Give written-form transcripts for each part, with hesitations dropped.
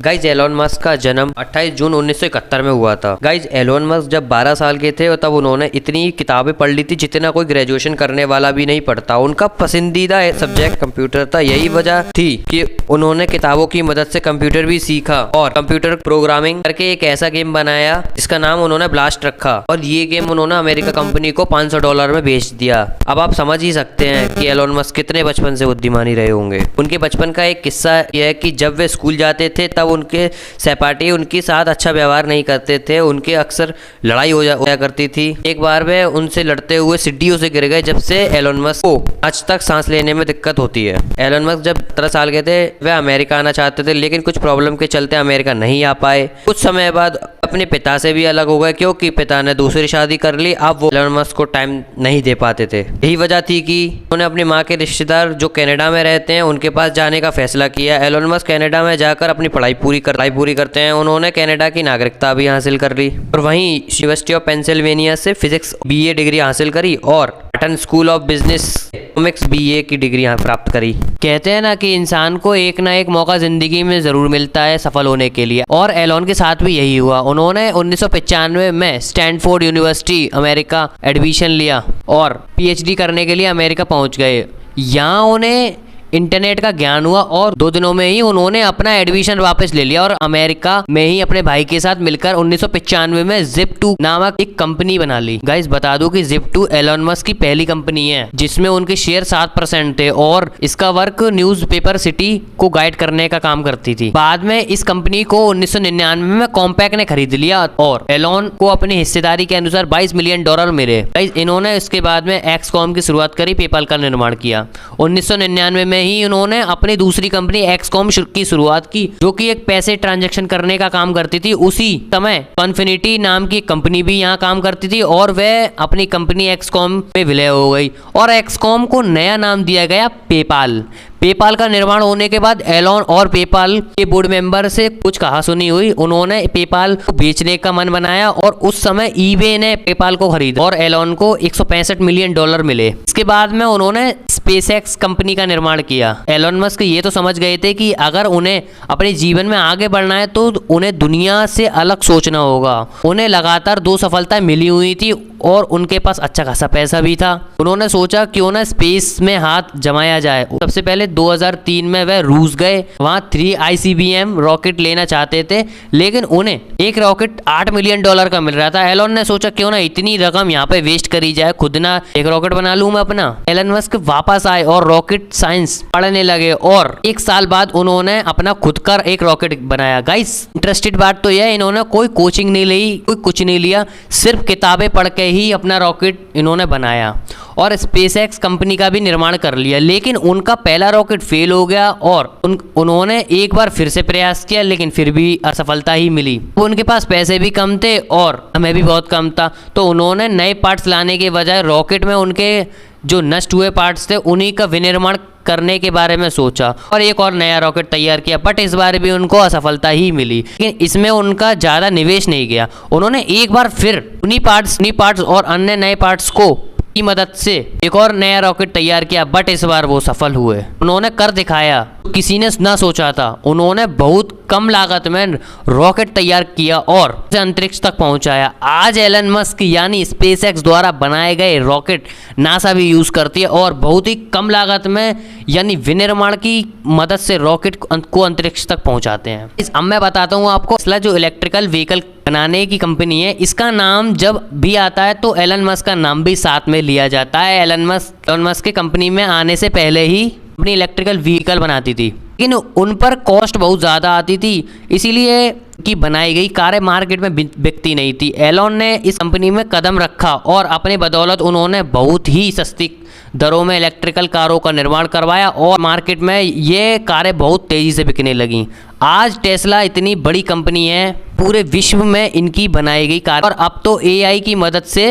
Guys Elon Musk का जन्म 28 जून 1971 में हुआ था। गाइज एलोन मस्क जब 12 साल के थे तब उन्होंने इतनी किताबें पढ़ ली थी जितना कोई ग्रेजुएशन करने वाला भी नहीं पढ़ता। उनका पसंदीदा सब्जेक्ट कंप्यूटर था। यही वजह थी कि उन्होंने किताबों की मदद से कंप्यूटर भी सीखा और कंप्यूटर प्रोग्रामिंग करके एक ऐसा गेम बनाया जिसका नाम उन्होंने ब्लास्ट रखा और ये गेम उन्होंने अमेरिका कंपनी को $500 में बेच दिया। अब आप समझ ही सकते हैं कि एलोन मस्क कितने बचपन से बुद्धिमानी रहे होंगे। उनके बचपन का एक किस्सा यह है कि जब वे स्कूल जाते थे तब उनके सहपाठी उनके साथ अच्छा व्यवहार नहीं करते थे। उनके अक्सर लड़ाई हो जाया करती थी। एक बार वे उनसे लड़ते हुए सीढ़ियों से गिर गए, जब से एलोन मस्क को आज तक सांस लेने में दिक्कत होती है। एलोन मस्क जब 17 साल के थे वह अमेरिका आना चाहते थे, लेकिन कुछ प्रॉब्लम के चलते अमेरिका नहीं आ पाए। कुछ समय बाद अपने पिता से भी अलग हो गए क्योंकि पिता ने दूसरी शादी कर ली। अब वो एलोन मस्क को टाइम नहीं दे पाते थे। यही वजह थी कि उन्होंने अपनी माँ के रिश्तेदार जो कनाडा में रहते हैं उनके पास जाने का फैसला किया। एलोन मस्क कनाडा में जाकर अपनी पढ़ाई पूरी करते हैं। उन्होंने कनाडा की नागरिकता भी हासिल कर ली और वहीं यूनिवर्सिटी ऑफ पेंसिल्वेनिया से फिजिक्स BA डिग्री हासिल करी और pattern school of business economics BA की डिग्री प्राप्त करी। कहते हैं ना कि इंसान को एक ना एक मौका जिंदगी में जरूर मिलता है सफल होने के लिए, और एलोन के साथ भी यही हुआ। उन्होंने 1995 में स्टैनफोर्ड यूनिवर्सिटी अमेरिका एडमिशन लिया और PhD करने के लिए अमेरिका पहुंच गए। यहाँ उन्हें इंटरनेट का ज्ञान हुआ और 2 दिनों में ही उन्होंने अपना एडमिशन वापस ले लिया और अमेरिका में ही अपने भाई के साथ मिलकर 1995 में Zip2 नामक एक कंपनी बना ली। गाइस बता दूं कि Zip2 एलोन मस्क की पहली कंपनी है जिसमें उनके शेयर 7% थे और इसका वर्क न्यूज़पेपर सिटी को गाइड करने का काम करती थी। बाद में इस कंपनी को 1999 में कॉम्पैक्ट ने खरीद लिया और एलोन को अपनी हिस्सेदारी के अनुसार $22 मिलियन मिले। गाइस इन्होंने इसके बाद में XCOM की शुरुआत करी, पेपाल का निर्माण किया। 1999 में ही उन्होंने अपनी दूसरी कंपनी XCOM की शुरुआत की जो कि एक पैसे ट्रांजैक्शन करने का काम करती थी। उसी समय कॉन्फिनिटी नाम की कंपनी भी यहाँ काम करती थी और वह अपनी कंपनी XCOM में विलय हो गई और XCOM को नया नाम दिया गया पेपाल। पेपाल का निर्माण होने के बाद एलोन और पेपाल के बोर्ड मेंबर से कुछ कहासुनी हुई। उन्होंने पेपाल को बेचने का मन बनाया और उस समय eBay ने पेपाल को खरीदा और एलोन को $165 मिलियन मिले। इसके बाद में उन्होंने SpaceX कंपनी का निर्माण किया। एलोन मस्क ये तो समझ गए थे कि अगर उन्हें अपने जीवन में आगे बढ़ना है तो उन्हें दुनिया से अलग सोचना होगा। उन्हें लगातार 2 सफलताएं मिली हुई थी और उनके पास अच्छा खासा पैसा भी था। उन्होंने सोचा क्यों ना स्पेस में हाथ जमाया जाए। सबसे पहले 2003 में वह रूस गए। वहाँ 3 ICBM रॉकेट लेना चाहते थे, लेकिन उन्हें एक रॉकेट $8 मिलियन का मिल रहा था। एलोन ने सोचा क्यों ना इतनी रकम यहाँ पे वेस्ट करी जाए, खुद ना एक रॉकेट बना लूँ मैं अपना। एलन मस्क वापस आए और रॉकेट साइंस पढ़ने लगे और 1 साल बाद उन्होंने अपना खुद का एक रॉकेट बनाया। गाइस इंटरेस्टेड बात तो यह, इन्होंने कोई कोचिंग नहीं ली, कोई कुछ नहीं लिया, सिर्फ किताबें पढ़ के ही अपना रॉकेट इन्होंने बनाया और SpaceX कंपनी का भी निर्माण कर लिया। लेकिन उनका पहला रॉकेट फेल हो गया और उन्होंने एक बार फिर से प्रयास किया, लेकिन फिर भी असफलता ही मिली। उनके पास पैसे भी कम थे और समय भी बहुत कम था, तो उन्होंने नए पार्ट्स लाने के बजाय रॉकेट में उनके जो नष्ट हुए पार्ट्स थे उन्हीं का विनिर्माण करने के बारे में सोचा और एक और नया रॉकेट तैयार किया। बट इस बार भी उनको असफलता ही मिली, लेकिन इसमें उनका ज़्यादा निवेश नहीं गया। उन्होंने एक बार फिर उन्हीं पार्ट्स और अन्य नए पार्ट्स को की मदद से एक और नया रॉकेट तैयार किया, बट इस बार वो सफल हुए। उन्होंने कर दिखाया, किसी ने ना सोचा था। उन्होंने बहुत कम लागत में रॉकेट तैयार किया और उसे अंतरिक्ष तक पहुंचाया। आज एलन मस्क यानी SpaceX द्वारा बनाए गए रॉकेट नासा भी यूज करती है और बहुत ही कम लागत में यानी विनिर्माण की मदद से रॉकेट को अंतरिक्ष तक पहुंचाते हैं। अब मैं बताता हूँ आपको, टेस्ला जो इलेक्ट्रिकल व्हीकल बनाने की कंपनी है, इसका नाम जब भी आता है तो एलन मस्क का नाम भी साथ में लिया जाता है। एलन मस्क की कंपनी में आने से पहले ही अपनी इलेक्ट्रिकल व्हीकल बनाती थी, लेकिन उन पर कॉस्ट बहुत ज़्यादा आती थी, इसीलिए कि बनाई गई कारें मार्केट में बिकती नहीं थी। एलोन ने इस कंपनी में कदम रखा और अपने बदौलत उन्होंने बहुत ही सस्ती दरों में इलेक्ट्रिकल कारों का निर्माण करवाया और मार्केट में ये कारें बहुत तेज़ी से बिकने लगीं। आज टेस्ला इतनी बड़ी कंपनी है, पूरे विश्व में इनकी बनाई गई कार और अब तो AI की मदद से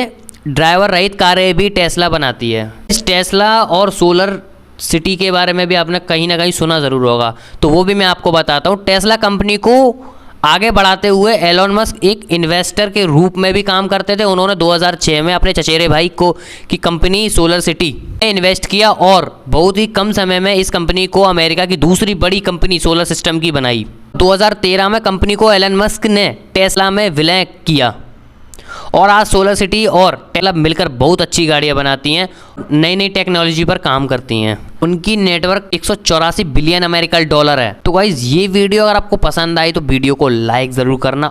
ड्राइवर रहित कारें भी टेस्ला बनाती है। इस टेस्ला और सोलर सिटी के बारे में भी आपने कहीं ना कहीं सुना ज़रूर होगा, तो वो भी मैं आपको बताता हूँ। टेस्ला कंपनी को आगे बढ़ाते हुए एलोन मस्क एक इन्वेस्टर के रूप में भी काम करते थे। उन्होंने 2006 में अपने चचेरे भाई की कंपनी सोलर सिटी में इन्वेस्ट किया और बहुत ही कम समय में इस कंपनी को अमेरिका की दूसरी बड़ी कंपनी सोलर सिस्टम की बनाई। 2013 में कंपनी को एलन मस्क ने टेस्ला में विलय किया और आज सोलर सिटी और टेस्ला मिलकर बहुत अच्छी गाड़ियां बनाती हैं, नई नई टेक्नोलॉजी पर काम करती हैं। उनकी नेटवर्क 184 बिलियन अमेरिकन डॉलर है। तो गाइज ये वीडियो अगर आपको पसंद आई तो वीडियो को लाइक ज़रूर करना